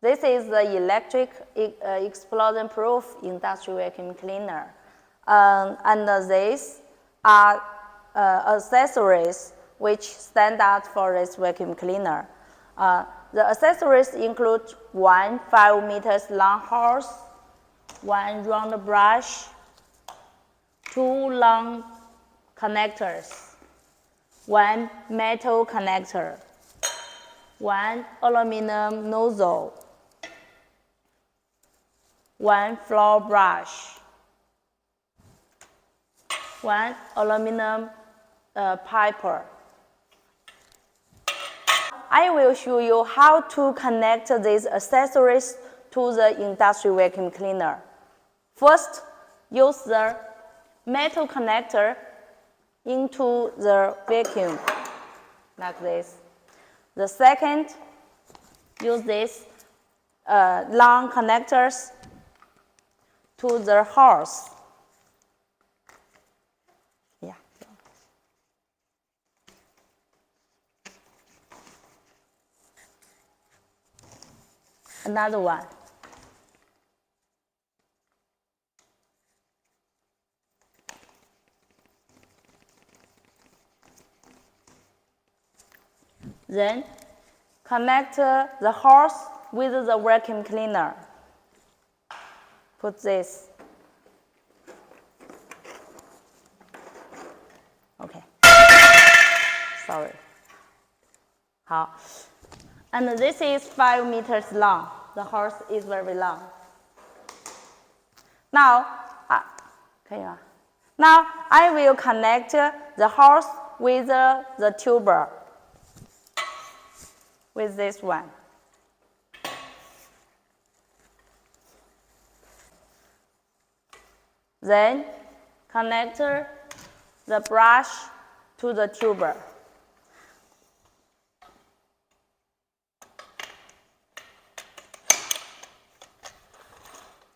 This is the electric explosion-proof industrial vacuum cleaner. And these are accessories which stand out for this vacuum cleaner. The accessories include 1 5 meters long hose, 1 round brush, 2 long connectors, 1 metal connector, 1 aluminum nozzle, 1 floor brush, 1 aluminum piper. I will show you how to connect these accessories to the industrial vacuum cleaner. First, use the metal connector into the vacuum, like this. The second, use these long connectors to the hose. Yeah. Another one. Then connect the hose with the vacuum cleaner. Put this. Okay. Sorry. 好. And this is 5 meters long. The hose is very long. Now, Now I will connect the hose with the tuber. With this one. Then connect the brush to the tuber.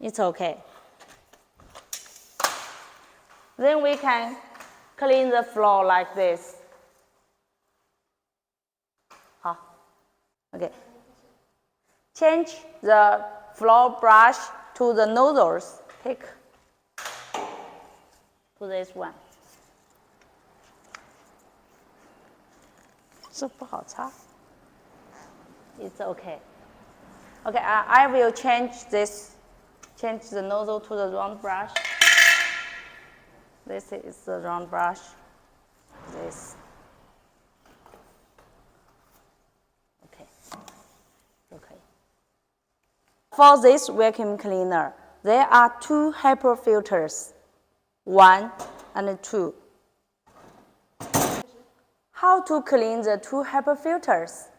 It's okay. Then we can clean the floor like this. Okay. Change the floor brush to the nozzles. Take to this one. 这不好擦. It's okay. Okay, I will change the nozzle to the round brush. This is the round brush. This. Okay. For this vacuum cleaner, there are 2 HEPA filters, 1 and 2. How to clean the 2 HEPA filters?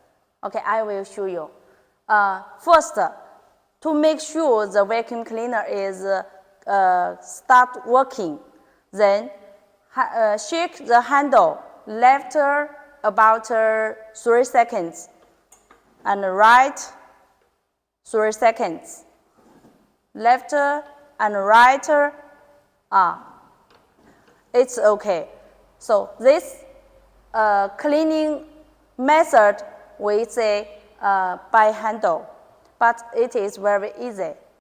Okay, I will show you. First, to make sure the vacuum cleaner is start working, then shake the handle left about 3 seconds and right 3 seconds. Left and right, it's okay. So this cleaning method we say by handle, but it is very easy.